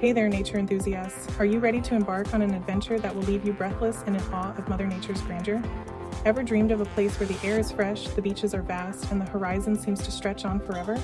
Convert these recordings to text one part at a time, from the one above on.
Hey there, nature enthusiasts. Are you ready to embark on an adventure that will leave you breathless and in awe of Mother Nature's grandeur? Ever dreamed of a place where the air is fresh, the beaches are vast, and the horizon seems to stretch on forever?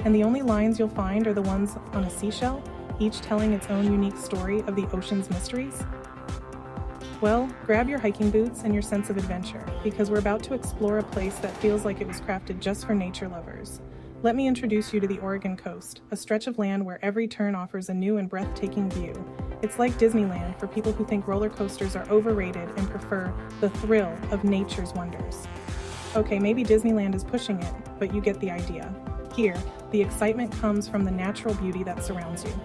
And the only lines you'll find are the ones on a seashell, each telling its own unique story of the ocean's mysteries? Well, grab your hiking boots and your sense of adventure, because we're about to explore a place that feels like it was crafted just for nature lovers. Let me introduce you to the Oregon coast, a stretch of land where every turn offers a new and breathtaking view. It's like Disneyland for people who think roller coasters are overrated and prefer the thrill of nature's wonders. Okay, maybe Disneyland is pushing it, but you get the idea. Here, the excitement comes from the natural beauty that surrounds you.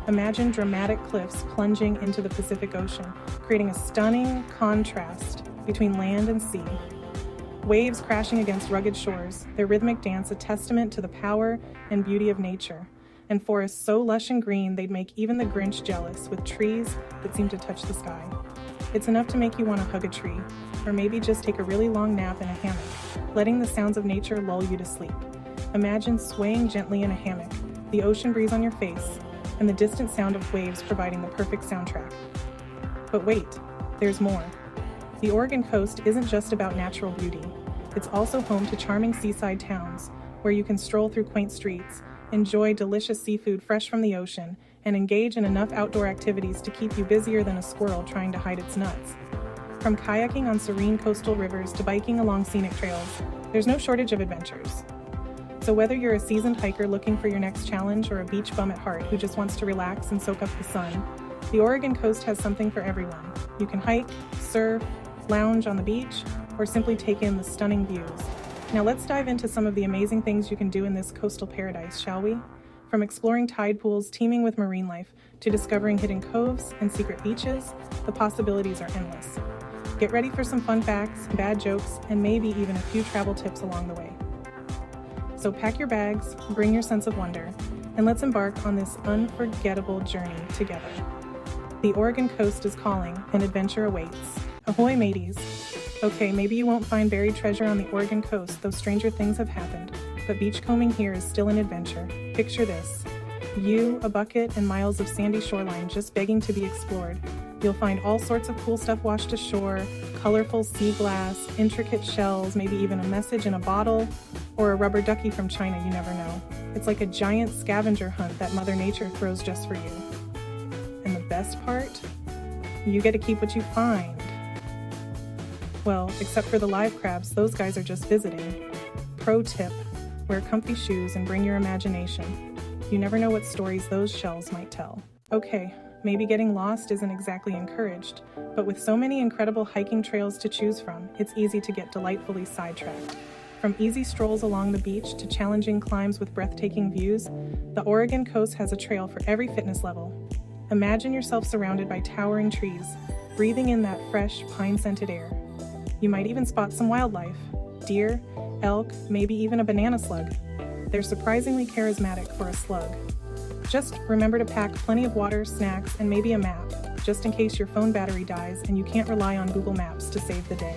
Imagine dramatic cliffs plunging into the Pacific Ocean, creating a stunning contrast between land and sea. Waves crashing against rugged shores, their rhythmic dance a testament to the power and beauty of nature. And forests so lush and green they'd make even the Grinch jealous, with trees that seem to touch the sky. It's enough to make you want to hug a tree, or maybe just take a really long nap in a hammock, letting the sounds of nature lull you to sleep. Imagine swaying gently in a hammock, the ocean breeze on your face, and the distant sound of waves providing the perfect soundtrack. But wait, there's more. The Oregon coast isn't just about natural beauty. It's also home to charming seaside towns, where you can stroll through quaint streets, enjoy delicious seafood fresh from the ocean, and engage in enough outdoor activities to keep you busier than a squirrel trying to hide its nuts. From kayaking on serene coastal rivers to biking along scenic trails, there's no shortage of adventures. So whether you're a seasoned hiker looking for your next challenge or a beach bum at heart who just wants to relax and soak up the sun, the Oregon coast has something for everyone. You can hike, surf, lounge on the beach, or simply take in the stunning views. Now let's dive into some of the amazing things you can do in this coastal paradise, shall we? From exploring tide pools teeming with marine life to discovering hidden coves and secret beaches, the possibilities are endless. Get ready for some fun facts, bad jokes, and maybe even a few travel tips along the way. So pack your bags, bring your sense of wonder, and let's embark on this unforgettable journey together. The Oregon coast is calling, and adventure awaits. Ahoy, mateys! Okay, maybe you won't find buried treasure on the Oregon coast, though stranger things have happened, but beachcombing here is still an adventure. Picture this. You, a bucket, and miles of sandy shoreline just begging to be explored. You'll find all sorts of cool stuff washed ashore, colorful sea glass, intricate shells, maybe even a message in a bottle, or a rubber ducky from China, you never know. It's like a giant scavenger hunt that Mother Nature throws just for you. And the best part? You get to keep what you find. Well, except for the live crabs, those guys are just visiting. Pro tip, wear comfy shoes and bring your imagination. You never know what stories those shells might tell. Okay, maybe getting lost isn't exactly encouraged, but with so many incredible hiking trails to choose from, it's easy to get delightfully sidetracked. From easy strolls along the beach to challenging climbs with breathtaking views, the Oregon coast has a trail for every fitness level. Imagine yourself surrounded by towering trees, breathing in that fresh, pine-scented air. You might even spot some wildlife, deer, elk, maybe even a banana slug. They're surprisingly charismatic for a slug. Just remember to pack plenty of water, snacks, and maybe a map, just in case your phone battery dies and you can't rely on Google Maps to save the day.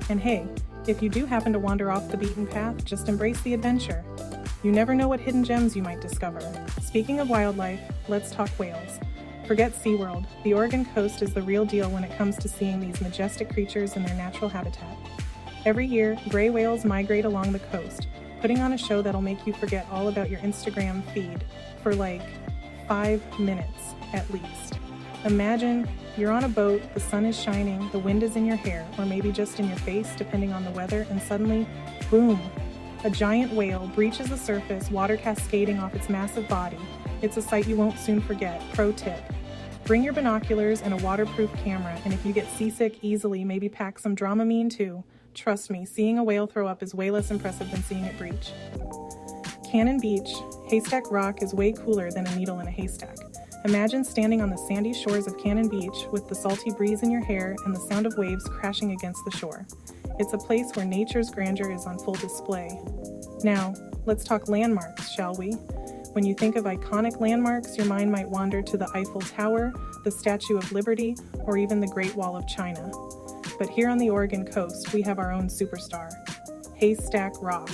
And hey, if you do happen to wander off the beaten path, just embrace the adventure. You never know what hidden gems you might discover. Speaking of wildlife, let's talk whales. Forget SeaWorld, the Oregon coast is the real deal when it comes to seeing these majestic creatures in their natural habitat. Every year, gray whales migrate along the coast, putting on a show that'll make you forget all about your Instagram feed for like 5 minutes at least. Imagine you're on a boat, the sun is shining, the wind is in your hair, or maybe just in your face depending on the weather, and suddenly, boom! A giant whale breaches the surface, water cascading off its massive body. It's a sight you won't soon forget. Pro tip. Bring your binoculars and a waterproof camera, and if you get seasick easily, maybe pack some Dramamine too. Trust me, seeing a whale throw up is way less impressive than seeing it breach. Cannon Beach, Haystack Rock is way cooler than a needle in a haystack. Imagine standing on the sandy shores of Cannon Beach with the salty breeze in your hair and the sound of waves crashing against the shore. It's a place where nature's grandeur is on full display. Now, let's talk landmarks, shall we? When you think of iconic landmarks, your mind might wander to the Eiffel Tower, the Statue of Liberty, or even the Great Wall of China. But here on the Oregon coast, we have our own superstar, Haystack Rock.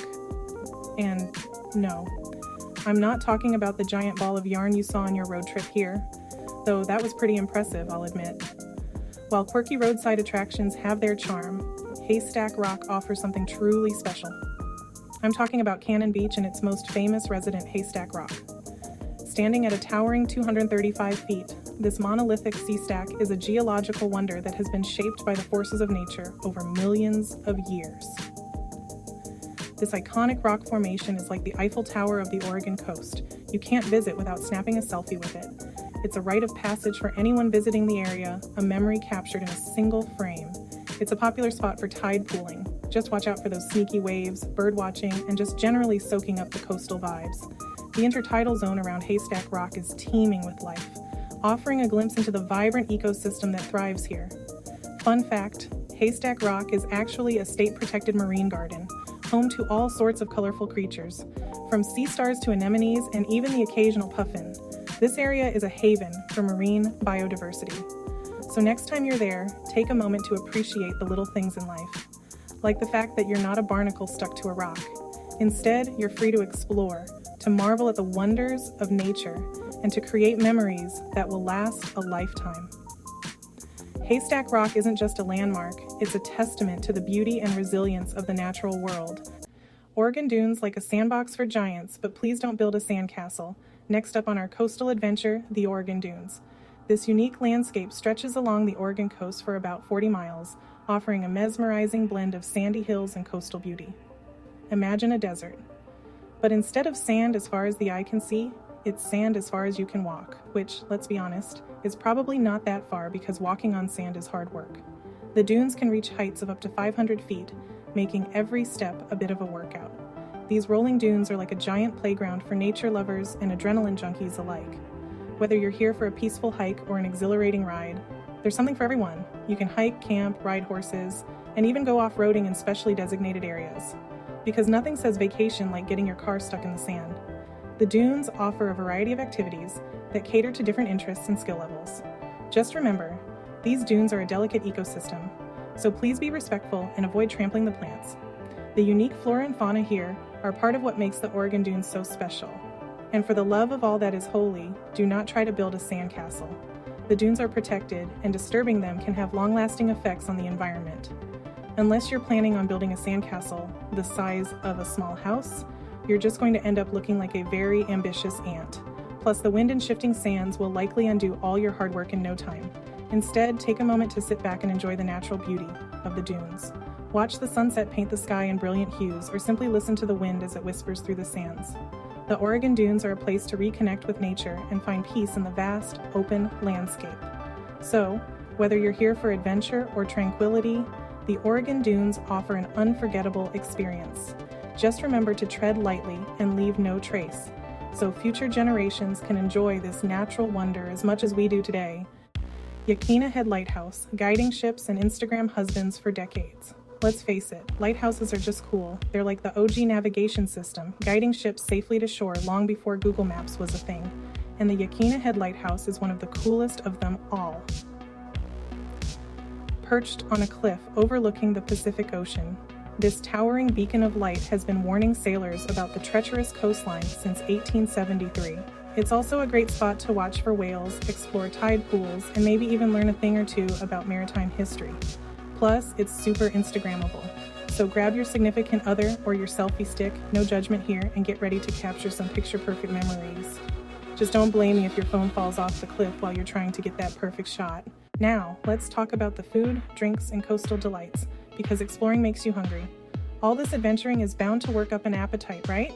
And no, I'm not talking about the giant ball of yarn you saw on your road trip here, though that was pretty impressive, I'll admit. While quirky roadside attractions have their charm, Haystack Rock offers something truly special. I'm talking about Cannon Beach and its most famous resident, Haystack Rock. Standing at a towering 235 feet, this monolithic sea stack is a geological wonder that has been shaped by the forces of nature over millions of years. This iconic rock formation is like the Eiffel Tower of the Oregon coast. You can't visit without snapping a selfie with it. It's a rite of passage for anyone visiting the area, a memory captured in a single frame. It's a popular spot for tide pooling. Just watch out for those sneaky waves, bird watching, and just generally soaking up the coastal vibes. The intertidal zone around Haystack Rock is teeming with life, offering a glimpse into the vibrant ecosystem that thrives here. Fun fact, Haystack Rock is actually a state-protected marine garden, home to all sorts of colorful creatures, from sea stars to anemones and even the occasional puffin. This area is a haven for marine biodiversity. So next time you're there, take a moment to appreciate the little things in life, like the fact that you're not a barnacle stuck to a rock. Instead, you're free to explore, to marvel at the wonders of nature, and to create memories that will last a lifetime. Haystack Rock isn't just a landmark, it's a testament to the beauty and resilience of the natural world. Oregon Dunes like a sandbox for giants, but please don't build a sandcastle. Next up on our coastal adventure, the Oregon Dunes. This unique landscape stretches along the Oregon coast for about 40 miles, offering a mesmerizing blend of sandy hills and coastal beauty. Imagine a desert. But instead of sand as far as the eye can see, it's sand as far as you can walk, which, let's be honest, is probably not that far because walking on sand is hard work. The dunes can reach heights of up to 500 feet, making every step a bit of a workout. These rolling dunes are like a giant playground for nature lovers and adrenaline junkies alike. Whether you're here for a peaceful hike or an exhilarating ride, there's something for everyone. You can hike, camp, ride horses, and even go off-roading in specially designated areas. Because nothing says vacation like getting your car stuck in the sand. The dunes offer a variety of activities that cater to different interests and skill levels. Just remember, these dunes are a delicate ecosystem, so please be respectful and avoid trampling the plants. The unique flora and fauna here are part of what makes the Oregon Dunes so special. And for the love of all that is holy, do not try to build a sandcastle. The dunes are protected, and disturbing them can have long-lasting effects on the environment. Unless you're planning on building a sandcastle the size of a small house, you're just going to end up looking like a very ambitious ant. Plus, the wind and shifting sands will likely undo all your hard work in no time. Instead, take a moment to sit back and enjoy the natural beauty of the dunes. Watch the sunset paint the sky in brilliant hues, or simply listen to the wind as it whispers through the sands. The Oregon Dunes are a place to reconnect with nature and find peace in the vast, open landscape. So, whether you're here for adventure or tranquility, the Oregon Dunes offer an unforgettable experience. Just remember to tread lightly and leave no trace, so future generations can enjoy this natural wonder as much as we do today. Yaquina Head Lighthouse, guiding ships and Instagram husbands for decades. Let's face it, lighthouses are just cool. They're like the OG navigation system, guiding ships safely to shore long before Google Maps was a thing. And the Yaquina Head Lighthouse is one of the coolest of them all. Perched on a cliff overlooking the Pacific Ocean, this towering beacon of light has been warning sailors about the treacherous coastline since 1873. It's also a great spot to watch for whales, explore tide pools, and maybe even learn a thing or two about maritime history. Plus, it's super Instagrammable. So grab your significant other or your selfie stick, no judgment here, and get ready to capture some picture-perfect memories. Just don't blame me if your phone falls off the cliff while you're trying to get that perfect shot. Now, let's talk about the food, drinks, and coastal delights, because exploring makes you hungry. All this adventuring is bound to work up an appetite, right?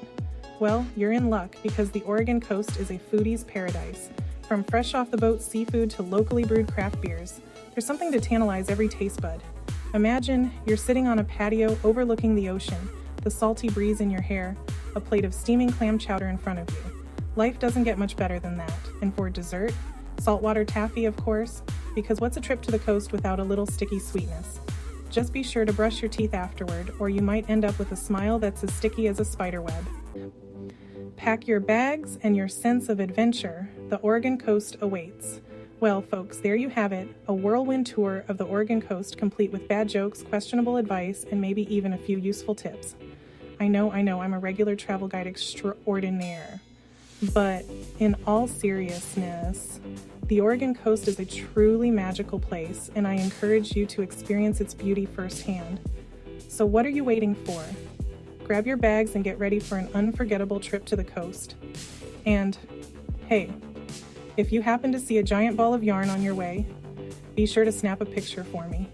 Well, you're in luck because the Oregon coast is a foodie's paradise. From fresh off the boat seafood to locally brewed craft beers, there's something to tantalize every taste bud. Imagine you're sitting on a patio overlooking the ocean, the salty breeze in your hair, a plate of steaming clam chowder in front of you. Life doesn't get much better than that. And for dessert, saltwater taffy, of course, because what's a trip to the coast without a little sticky sweetness? Just be sure to brush your teeth afterward, or you might end up with a smile that's as sticky as a spider web. Pack your bags and your sense of adventure. The Oregon coast awaits. Well, folks, there you have it, a whirlwind tour of the Oregon coast complete with bad jokes, questionable advice, and maybe even a few useful tips. I know, I'm a regular travel guide extraordinaire. But in all seriousness, the Oregon coast is a truly magical place, and I encourage you to experience its beauty firsthand. So what are you waiting for? Grab your bags and get ready for an unforgettable trip to the coast. And hey, if you happen to see a giant ball of yarn on your way, be sure to snap a picture for me.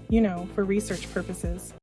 You know, for research purposes.